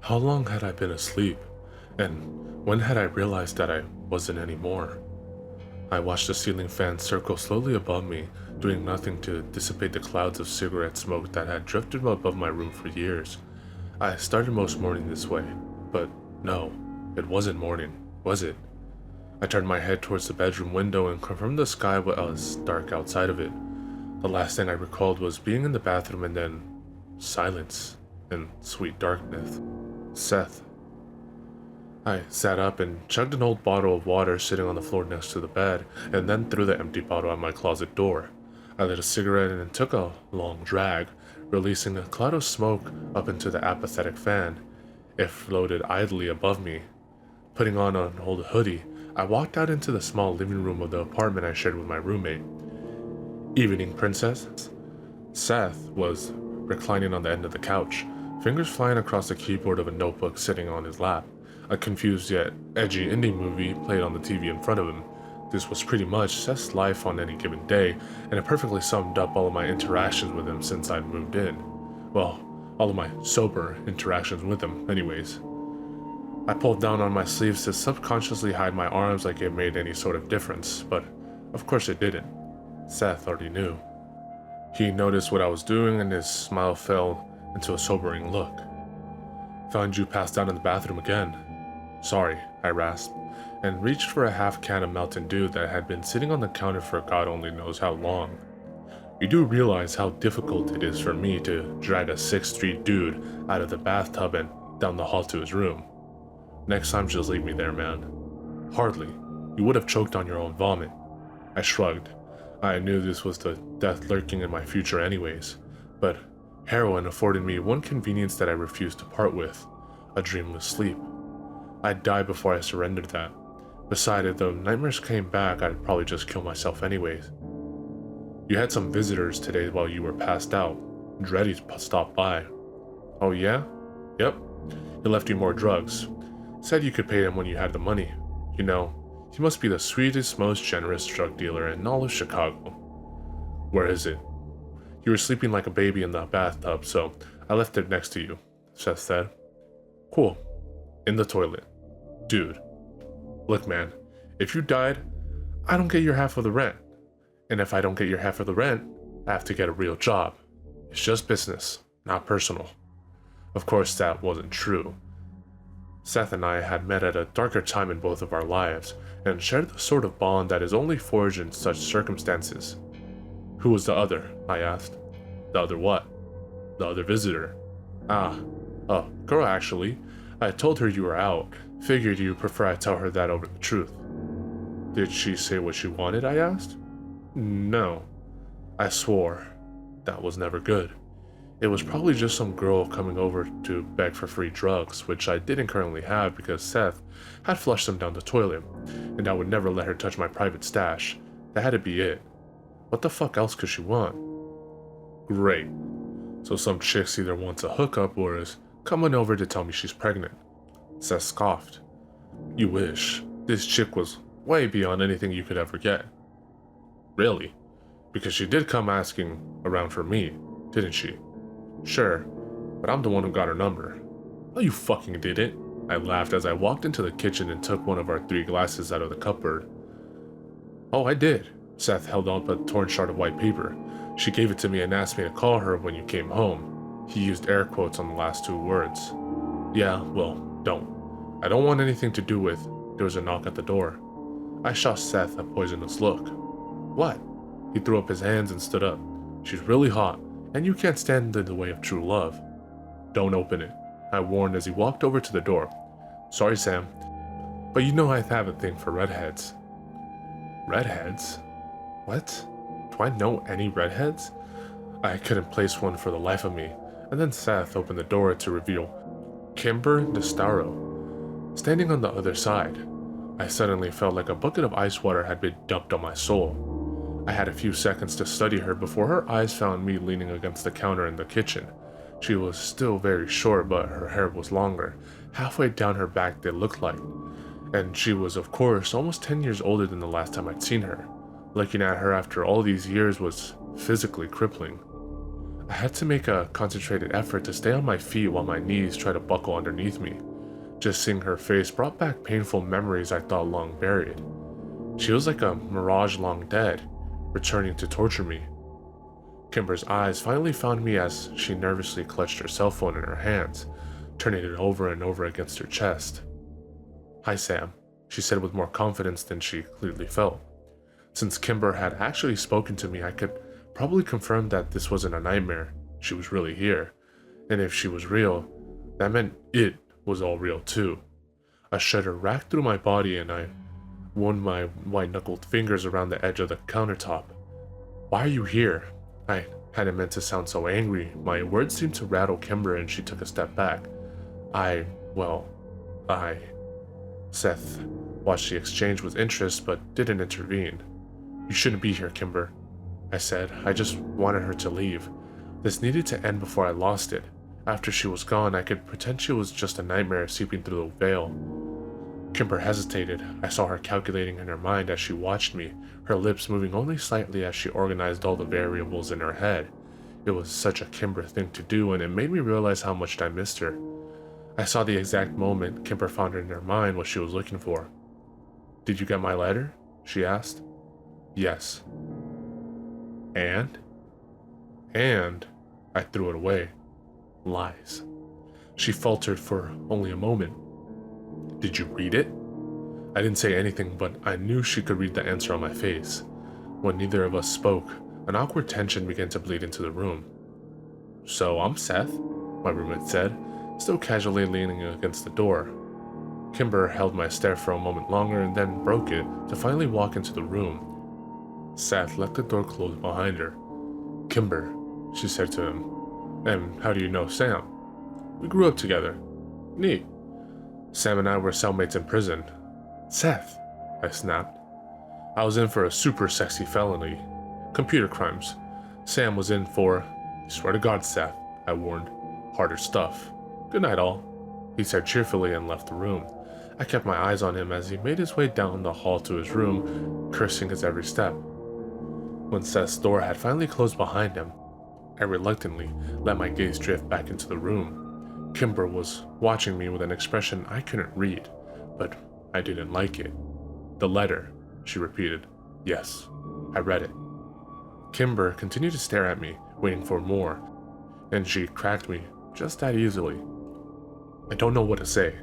How long had I been asleep? And when had I realized that I wasn't anymore? I watched the ceiling fan circle slowly above me, doing nothing to dissipate the clouds of cigarette smoke that had drifted above my room for years. I started most morning this way, but no, it wasn't morning, was it? I turned my head towards the bedroom window and confirmed the sky was dark outside of it. The last thing I recalled was being in the bathroom and then silence and sweet darkness. Seth. I sat up and chugged an old bottle of water sitting on the floor next to the bed, and then threw the empty bottle at my closet door. I lit a cigarette and took a long drag, releasing a cloud of smoke up into the apathetic fan. It floated idly above me. Putting on an old hoodie, I walked out into the small living room of the apartment I shared with my roommate. Evening, princess. Seth was reclining on the end of the couch, fingers flying across the keyboard of a notebook sitting on his lap. A confused yet edgy indie movie played on the TV in front of him. This was pretty much Seth's life on any given day, and it perfectly summed up all of my interactions with him since I'd moved in. Well, all of my sober interactions with him, anyways. I pulled down on my sleeves to subconsciously hide my arms like it made any sort of difference, but of course it didn't. Seth already knew. He noticed what I was doing and his smile fell into a sobering look. Found you passed out in the bathroom again. Sorry, I rasped, and reached for a half can of Mountain Dew that had been sitting on the counter for God only knows how long. You do realize how difficult it is for me to drag a 6th Street dude out of the bathtub and down the hall to his room. Next time just leave me there, man. Hardly. You would have choked on your own vomit. I shrugged. I knew this was the death lurking in my future anyways, but heroin afforded me one convenience that I refused to part with, a dreamless sleep. I'd die before I surrendered that. Besides, if the nightmares came back, I'd probably just kill myself anyways. You had some visitors today while you were passed out. Dreddy stopped by. Oh yeah? Yep. He left you more drugs. Said you could pay him when you had the money. You know, he must be the sweetest, most generous drug dealer in all of Chicago. Where is it? You were sleeping like a baby in the bathtub, so I left it next to you, Seth said. Cool. In the toilet. Dude. Look, man, if you died, I don't get your half of the rent. And if I don't get your half of the rent, I have to get a real job. It's just business, not personal. Of course, that wasn't true. Seth and I had met at a darker time in both of our lives, and shared the sort of bond that is only forged in such circumstances. Who was the other? I asked. The other what? The other visitor. Girl actually. I told her you were out. Figured you prefer I tell her that over the truth. Did she say what she wanted? I asked. No. I swore. That was never good. It was probably just some girl coming over to beg for free drugs, which I didn't currently have because Seth had flushed them down the toilet, and I would never let her touch my private stash. That had to be it. What the fuck else could she want? Great. So some chicks either wants a hookup or is coming over to tell me she's pregnant. Seth scoffed. You wish. This chick was way beyond anything you could ever get. Really? Because she did come asking around for me, didn't she? Sure, but I'm the one who got her number. No, you fucking didn't. I laughed as I walked into the kitchen and took one of our 3 glasses out of the cupboard. Oh, I did. Seth held up a torn shard of white paper. She gave it to me and asked me to call her when you came home. He used air quotes on the last 2 words. Yeah, well, don't. I don't want anything to do with. There was a knock at the door. I shot Seth a poisonous look. What? He threw up his hands and stood up. She's really hot, and you can't stand in the way of true love. Don't open it, I warned as he walked over to the door. Sorry, Sam, but you know I have a thing for redheads. Redheads? What? Do I know any redheads? I couldn't place one for the life of me, and then Seth opened the door to reveal Kimber DeStaro, standing on the other side. I suddenly felt like a bucket of ice water had been dumped on my soul. I had a few seconds to study her before her eyes found me leaning against the counter in the kitchen. She was still very short, but her hair was longer, halfway down her back it looked like. And she was, of course, almost 10 years older than the last time I'd seen her. Looking at her after all these years was physically crippling. I had to make a concentrated effort to stay on my feet while my knees tried to buckle underneath me. Just seeing her face brought back painful memories I thought long buried. She was like a mirage long dead, returning to torture me. Kimber's eyes finally found me as she nervously clutched her cell phone in her hands, turning it over and over against her chest. "Hi, Sam," she said with more confidence than she clearly felt. Since Kimber had actually spoken to me, I could probably confirm that this wasn't a nightmare. She was really here. And if she was real, that meant it was all real too. A shudder racked through my body and I wound my white-knuckled fingers around the edge of the countertop. "Why are you here?" I hadn't meant to sound so angry. My words seemed to rattle Kimber and she took a step back. Seth watched the exchange with interest but didn't intervene. "You shouldn't be here, Kimber," I said. I just wanted her to leave. This needed to end before I lost it. After she was gone, I could pretend she was just a nightmare seeping through the veil. Kimber hesitated. I saw her calculating in her mind as she watched me, her lips moving only slightly as she organized all the variables in her head. It was such a Kimber thing to do, and it made me realize how much I missed her. I saw the exact moment Kimber found in her mind what she was looking for. "Did you get my letter?" she asked. "Yes." And I threw it away. Lies. She faltered for only a moment. "Did you read it?" I didn't say anything, but I knew she could read the answer on my face. When neither of us spoke, an awkward tension began to bleed into the room. "So I'm Seth," my roommate said, still casually leaning against the door. Kimber held my stare for a moment longer and then broke it to finally walk into the room. Seth let the door close behind her. "Kimber," she said to him. "And how do you know Sam?" "We grew up together." "Neat." "Sam and I were cellmates in prison." "Seth," I snapped. "I was in for a super sexy felony. Computer crimes. Sam was in for..." "Swear to God, Seth," I warned. "Harder stuff." "Good night, all," he said cheerfully and left the room. I kept my eyes on him as he made his way down the hall to his room, cursing his every step. When Seth's door had finally closed behind him, I reluctantly let my gaze drift back into the room. Kimber was watching me with an expression I couldn't read, but I didn't like it. "The letter," she repeated. "Yes, I read it." Kimber continued to stare at me, waiting for more, and she cracked me just that easily. I don't know what to say.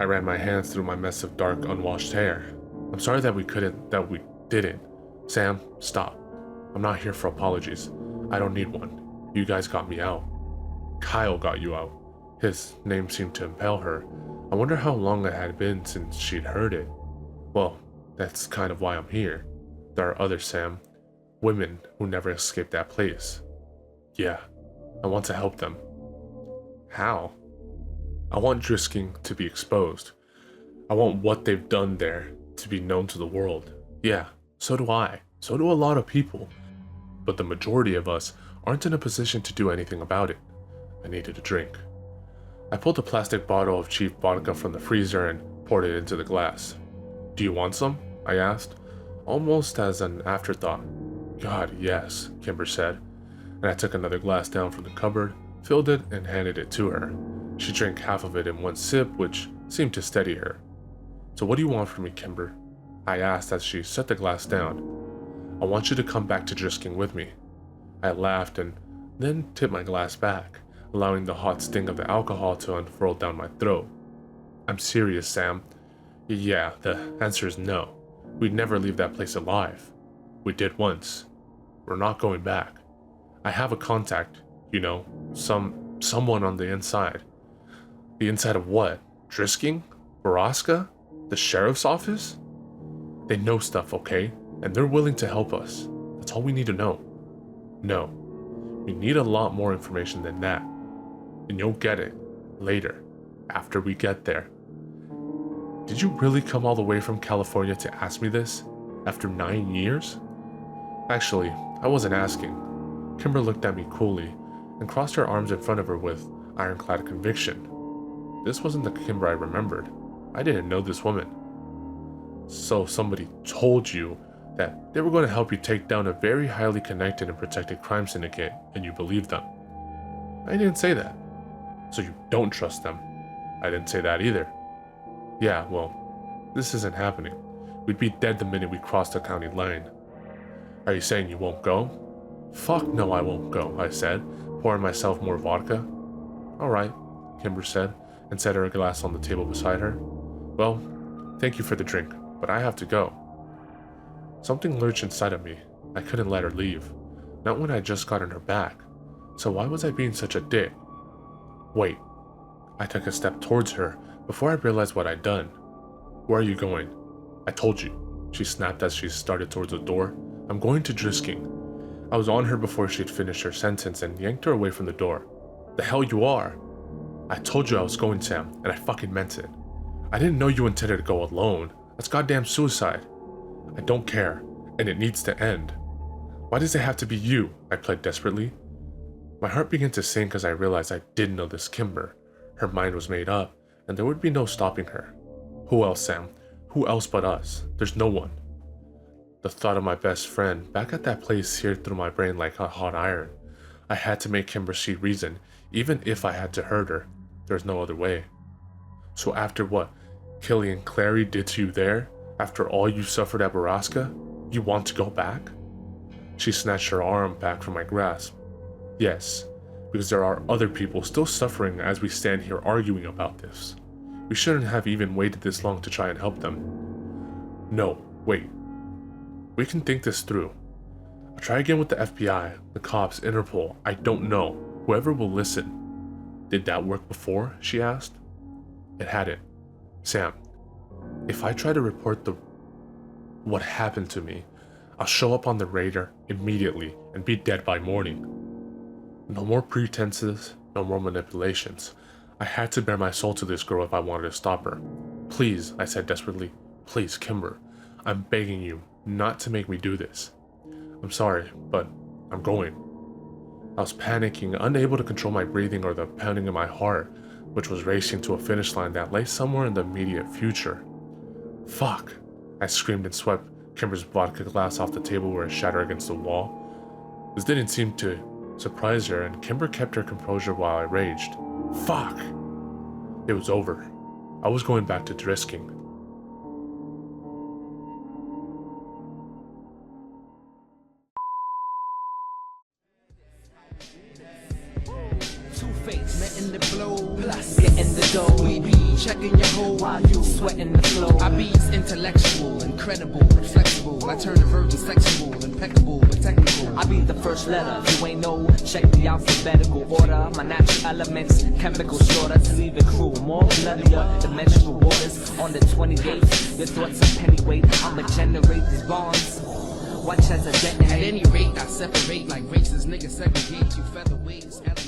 I ran my hands through my mess of dark, unwashed hair. "I'm sorry that we didn't. Sam, stop. I'm not here for apologies. I don't need one. You guys got me out." "Kyle got you out." His name seemed to impel her. I wonder how long it had been since she'd heard it. "Well, that's kind of why I'm here. There are others, Sam. Women who never escaped that place. Yeah, I want to help them." "How?" "I want Drisking to be exposed. I want what they've done there to be known to the world. Yeah, so do I. So do a lot of people. But the majority of us aren't in a position to do anything about it." I needed a drink. I pulled a plastic bottle of cheap vodka from the freezer and poured it into the glass. "Do you want some?" I asked, almost as an afterthought. "God, yes," Kimber said, and I took another glass down from the cupboard, filled it, and handed it to her. She drank half of it in one sip, which seemed to steady her. "So what do you want from me, Kimber?" I asked as she set the glass down. "I want you to come back to Drisking with me." I laughed and then tipped my glass back, allowing the hot sting of the alcohol to unfurl down my throat. "I'm serious, Sam." "Yeah, the answer is no. We'd never leave that place alive. We did once. We're not going back. I have a contact, someone on the inside." "The inside of what? Drisking? Borrasca? The sheriff's office?" "They know stuff, okay? And they're willing to help us. That's all we need to know." "No. We need a lot more information than that. And you'll get it later, after we get there." "Did you really come all the way from California to ask me this? After 9 years?" "Actually, I wasn't asking." Kimber looked at me coolly and crossed her arms in front of her with ironclad conviction. This wasn't the Kimber I remembered. I didn't know this woman. "So somebody told you that they were going to help you take down a very highly connected and protected crime syndicate, and you believed them. I didn't say that. So you don't trust them. I didn't say that either. Yeah, well, this isn't happening. We'd be dead the minute we crossed the county line. Are you saying you won't go? Fuck no, I won't go, I said, pouring myself more vodka. Alright, Kimber said, and set her glass on the table beside her. Well, thank you for the drink, but I have to go. Something lurched inside of me. I couldn't let her leave. Not when I just gotten her back. So why was I being such a dick? Wait. I took a step towards her before I realized what I'd done. Where are you going? I told you, she snapped as she started towards the door. I'm going to Drisking. I was on her before she'd finished her sentence and yanked her away from the door. The hell you are? I told you I was going, Sam, and I fucking meant it. I didn't know you intended to go alone. That's goddamn suicide. I don't care, and it needs to end. Why does it have to be you? I pled desperately. My heart began to sink as I realized I did know this Kimber. Her mind was made up, and there would be no stopping her. Who else, Sam? Who else but us? There's no one. The thought of my best friend back at that place seared through my brain like a hot iron. I had to make Kimber see reason, even if I had to hurt her. There's no other way. So after what Kelly and Clary did to you there, after all you suffered at Borrasca, you want to go back? She snatched her arm back from my grasp. Yes, because there are other people still suffering as we stand here arguing about this. We shouldn't have even waited this long to try and help them. No, wait. We can think this through. I'll try again with the FBI, the cops, Interpol, I don't know. Whoever will listen. Did that work before? She asked. It hadn't. Sam, if I try to report what happened to me, I'll show up on the radar immediately and be dead by morning. No more pretenses, no more manipulations. I had to bare my soul to this girl if I wanted to stop her. Please, I said desperately. Please, Kimber. I'm begging you not to make me do this. I'm sorry, but I'm going. I was panicking, unable to control my breathing or the pounding of my heart, which was racing to a finish line that lay somewhere in the immediate future. Fuck! I screamed and swept Kimber's vodka glass off the table where it shattered against the wall. This didn't seem to surprise her, and Kimber kept her composure while I raged. Fuck! It was over. I was going back to Drisking. Letting the blow, getting the dough. We be checking your hole while you sweating the flow. I be intellectual, incredible, flexible. I turn the virgin sexual, impeccable, but technical. I be the first letter, you ain't know. Check the alphabetical order. My natural elements, chemical shorter to leave it cruel. More bloodier, dimensional waters. On the 28th, your thoughts are pennyweight. I'ma generate these bonds. Watch as I detonate. At any rate, I separate like racist niggas segregate you featherweights.